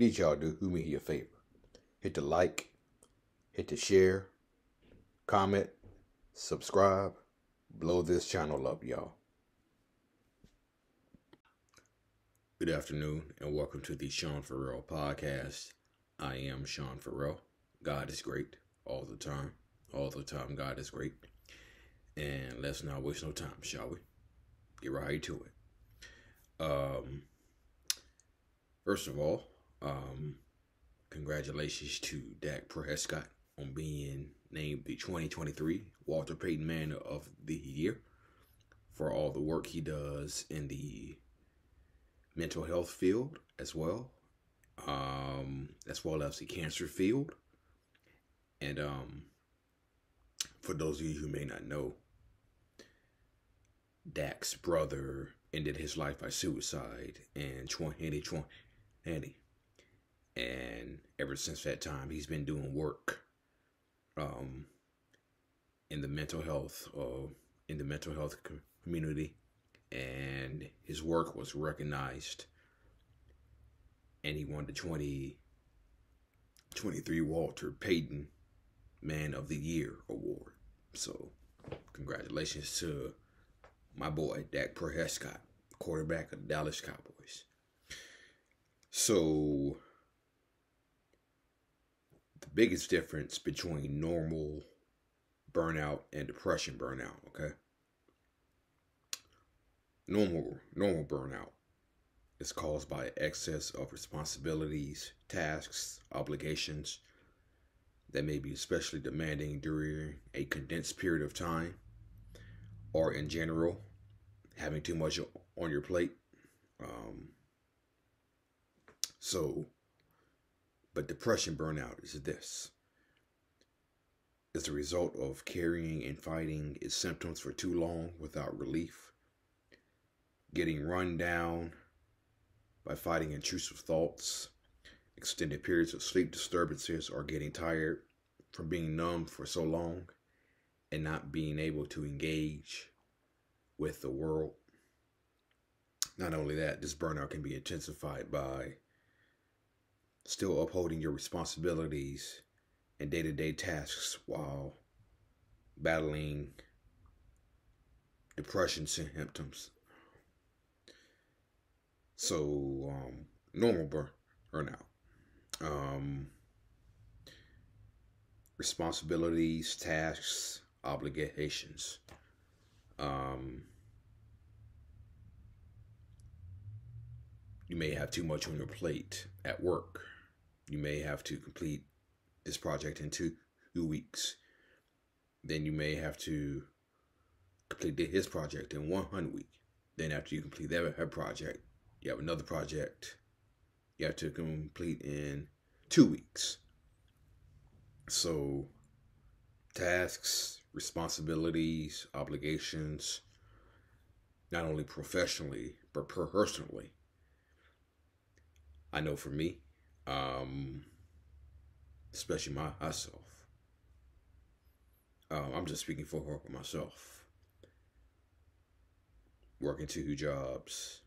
Need y'all to do me a favor. Hit the like, hit the share, comment, subscribe, blow this channel up, y'all. Good afternoon and welcome to the Sean Ferrell podcast. I am Sean Ferrell. God is great all the time. All the time, God is great. And let's not waste no time, shall we? Get right to it. First of all, congratulations to Dak Prescott on being named the 2023 Walter Payton Man of the Year for all the work he does in the mental health field as well as the cancer field. And for those of you who may not know, Dak's brother ended his life by suicide in 2020. And ever since that time, he's been doing work in the mental health community, and his work was recognized, and he won the 2023 Walter Payton Man of the Year award. So congratulations to my boy Dak Prescott, quarterback of the Dallas Cowboys. So the biggest difference between normal burnout and depression burnout, okay? Normal burnout is caused by excess of responsibilities, tasks, obligations that may be especially demanding during a condensed period of time, or in general, having too much on your plate. But depression burnout is this. It's a result of carrying and fighting its symptoms for too long without relief, getting run down by fighting intrusive thoughts, extended periods of sleep disturbances, or getting tired from being numb for so long and not being able to engage with the world. Not only that, this burnout can be intensified by still upholding your responsibilities and day-to-day tasks while battling depression symptoms. So, normal burnout. Responsibilities, tasks, obligations. You may have too much on your plate at work. You may have to complete this project in 2 weeks. Then you may have to complete his project in 1 week. Then after you complete that project, you have another project you have to complete in 2 weeks. So tasks, responsibilities, obligations, not only professionally, but personally. I know for me, especially myself, I'm just speaking for myself, working 2 jobs,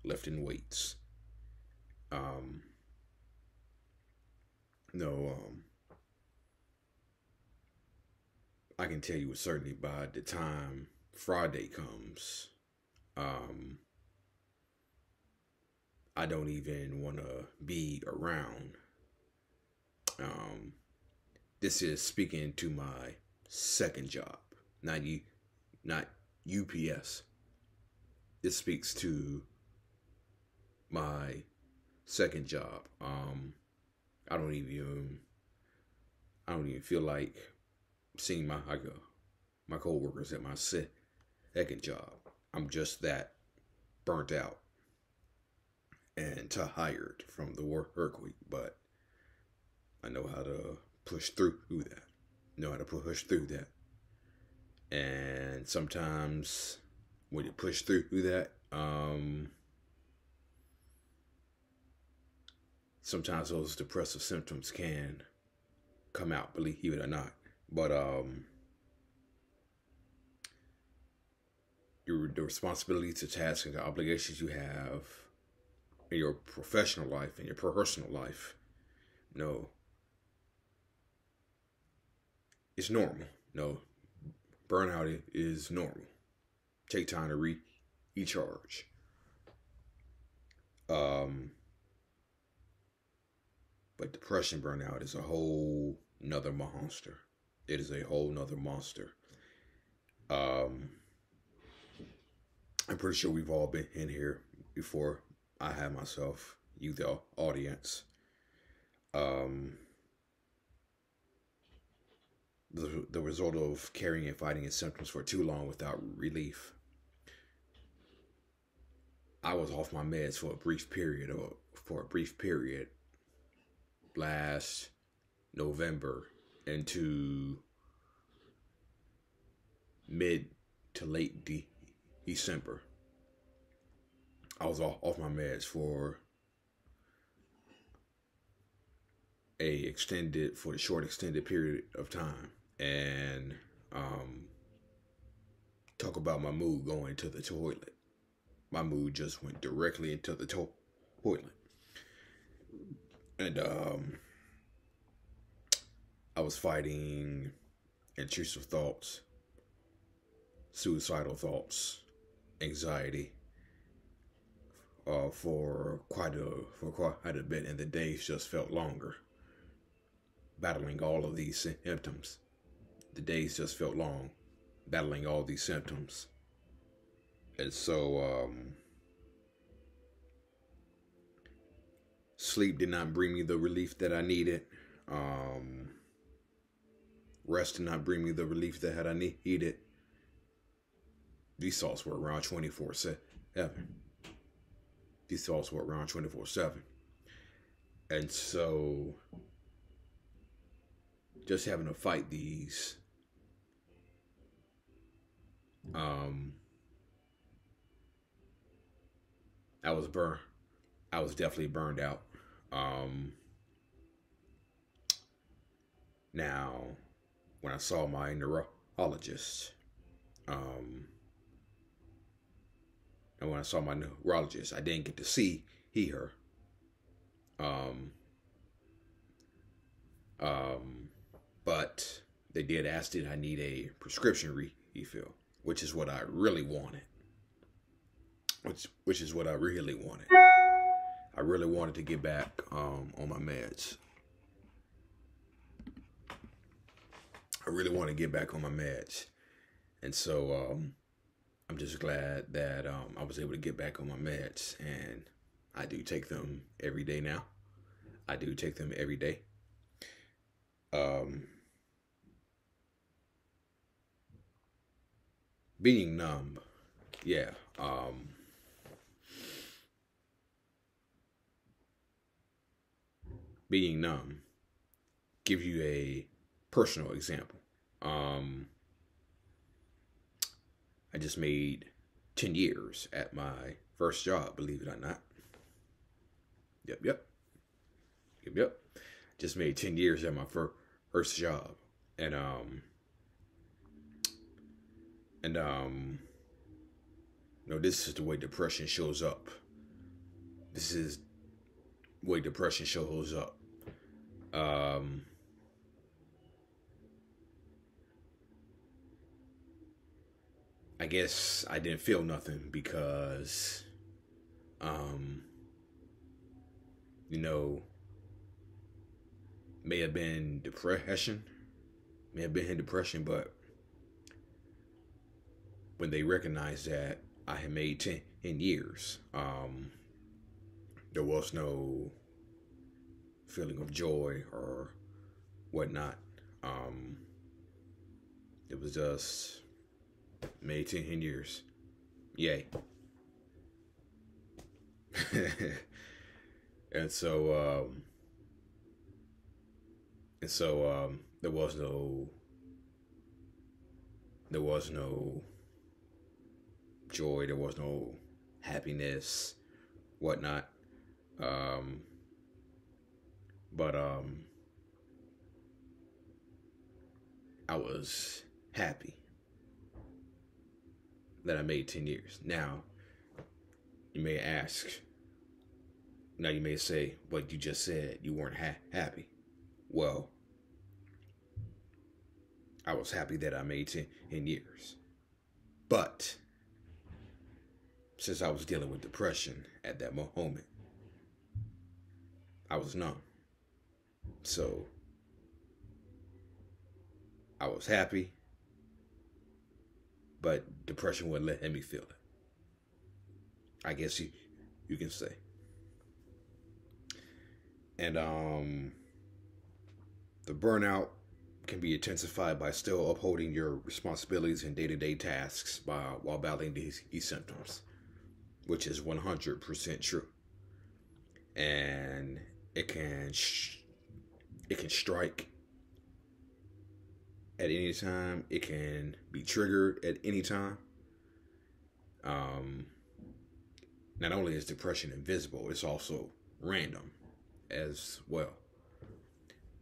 lifting weights, I can tell you with certainty by the time Friday comes, I don't even want to be around. This is speaking to my second job, not UPS. This speaks to my second job. I don't even feel like seeing my coworkers at my second job. I'm just that burnt out and tired from the work week, but I know how to push through that. And sometimes when you push through that, sometimes those depressive symptoms can come out, believe it or not. But the responsibilities, the tasks, and the obligations you have in your professional life, in your personal life. No, it's normal. No, burnout is normal. Take time to recharge. But depression burnout is a whole nother monster. It is a whole nother monster. I'm pretty sure we've all been in here before. I have myself, you the audience. The result of carrying and fighting its symptoms for too long without relief. I was off my meds for a brief period, last November into mid to late December. I was off my meds for a short extended period of time, and talk about my mood going to the toilet. My mood just went directly into the toilet. And I was fighting intrusive thoughts, suicidal thoughts, anxiety for quite a bit, and the days just felt longer. Battling all of these symptoms, the days just felt long, battling all these symptoms. And so sleep did not bring me the relief that I needed. Rest did not bring me the relief that I needed. These thoughts were around 24/7. These thoughts were around 24/7. And so just having to fight these, I was definitely burned out. Now, when I saw my neurologist, and when I saw my neurologist, I didn't get to see her. But they did ask, did I need a prescription refill, which is what I really wanted. Which is what I really wanted. I really wanted to get back on my meds. I really want to get back on my meds. And so I'm just glad that I was able to get back on my meds. And I do take them every day now. I do take them every day. Being numb. Yeah. Being numb. Give you a personal example. I just made 10 years at my first job, believe it or not. Yep. Just made 10 years at my first job. And this is the way depression shows up. This is the way depression shows up. I guess I didn't feel nothing because, may have been depression, but when they recognized that I had made 10 years, there was no feeling of joy or whatnot. It was just made 10 years. Yay. And so there was no joy, there was no happiness, whatnot. But I was happy that I made 10 years. Now, you may ask, Now you may say, but you just said you weren't happy. Well, I was happy that I made 10 years. But since I was dealing with depression at that moment, I was numb. So I was happy, but depression wouldn't let me feel it. I guess you can say. And the burnout can be intensified by still upholding your responsibilities and day-to-day tasks while battling these symptoms, which is 100% true. And it can strike at any time. It can be triggered at any time. Not only is depression invisible, it's also random as well.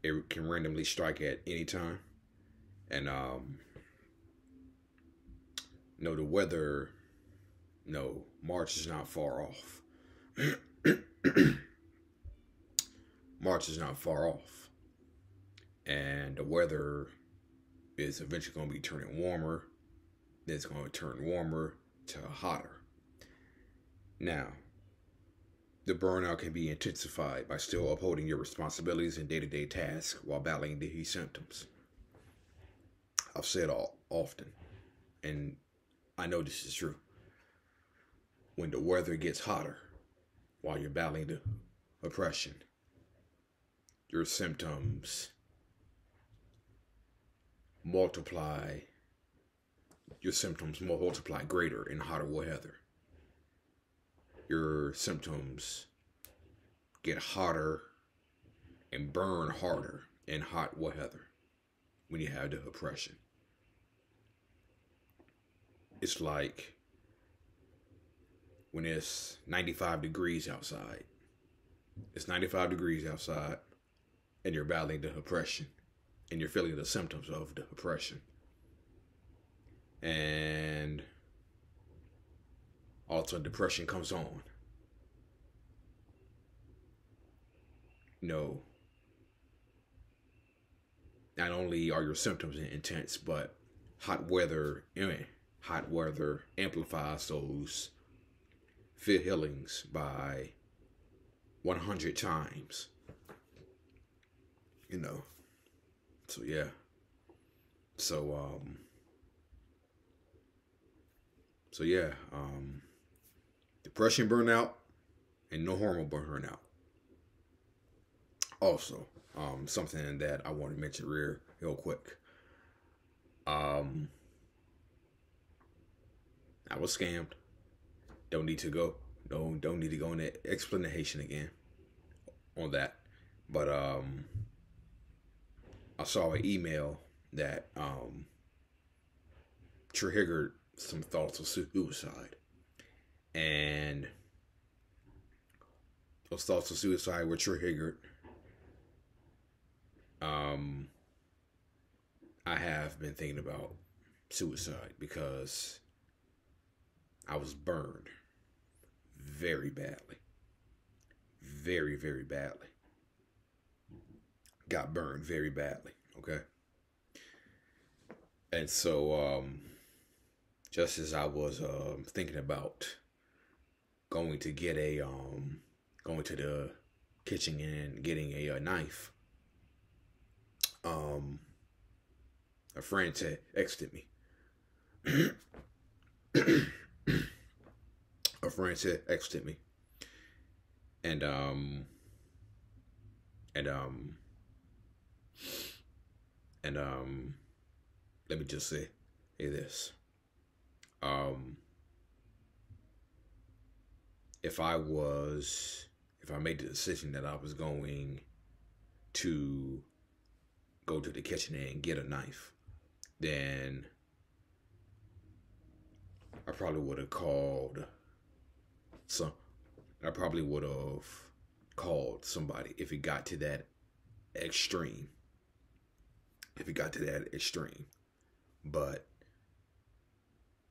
It can randomly strike at any time. And the weather, March is not far off. March is not far off. And the weather is eventually going to be turning warmer. Then it's going to turn warmer to hotter. Now, the burnout can be intensified by still upholding your responsibilities and day-to-day tasks while battling these symptoms. I've said often, and I know this is true. When the weather gets hotter while you're battling the oppression, your symptoms multiply. Your symptoms multiply greater in hotter weather. Your symptoms get hotter and burn harder in hot weather when you have the oppression. It's like when it's 95 degrees outside. It's 95 degrees outside and you're battling the oppression and you're feeling the symptoms of the oppression. And all of a sudden depression comes on. Not only are your symptoms intense, but hot weather amplifies those feelings by 100 times. So yeah. Depression, burnout, and no hormone burnout. Also, something that I want to mention real quick. I was scammed. Don't need to go into explanation again on that. But I saw an email that triggered some thoughts of suicide. And those thoughts of suicide were triggered. I have been thinking about suicide because I was burned very badly. Very, very badly. Got burned very badly, okay? And so, just as I was thinking about going to the kitchen and getting a knife, a friend texted me. A friend texted me, and let me just say this. If I made the decision that I was going to go to the kitchen and get a knife, then I probably would have called somebody if it got to that extreme. But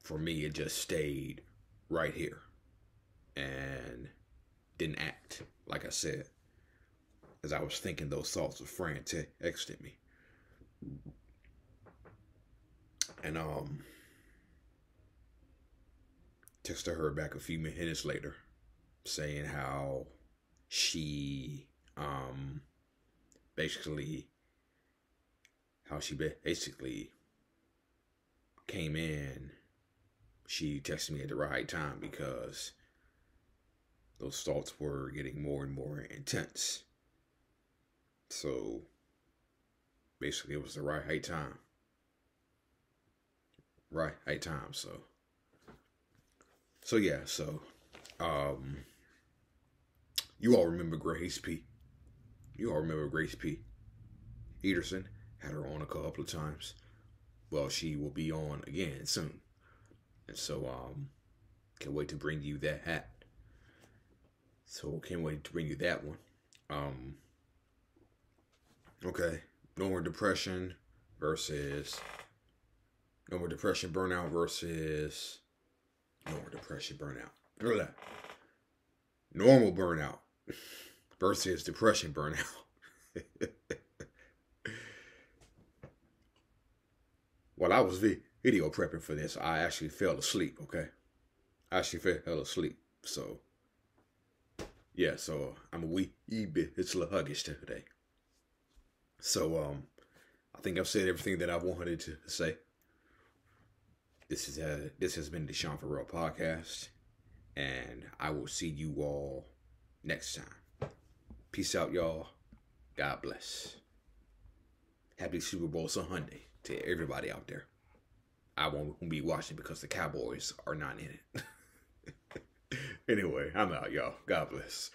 for me, it just stayed right here. And didn't act like I said, as I was thinking those thoughts. A friend texted me, and texted her back a few minutes later, saying how she basically came in. She texted me at the right time because those thoughts were getting more and more intense. So basically it was the right time. Right time. So yeah, you all remember Grace P. Ederson. Had her on a couple of times. Well, she will be on again soon. And so, can't wait to bring you that hat. So, can't wait to bring you that one. Okay. No more depression burnout versus no more depression, burnout. Remember that. Normal burnout versus depression burnout. While I was video prepping for this, I actually fell asleep, okay? So, yeah, so I'm a wee bit, it's a little huggish today. So, I think I've said everything that I wanted to say. This has been the Sean Ferrell podcast, and I will see you all next time. Peace out, y'all. God bless. Happy Super Bowl Sunday to everybody out there. I won't be watching because the Cowboys are not in it. Anyway, I'm out, y'all. God bless.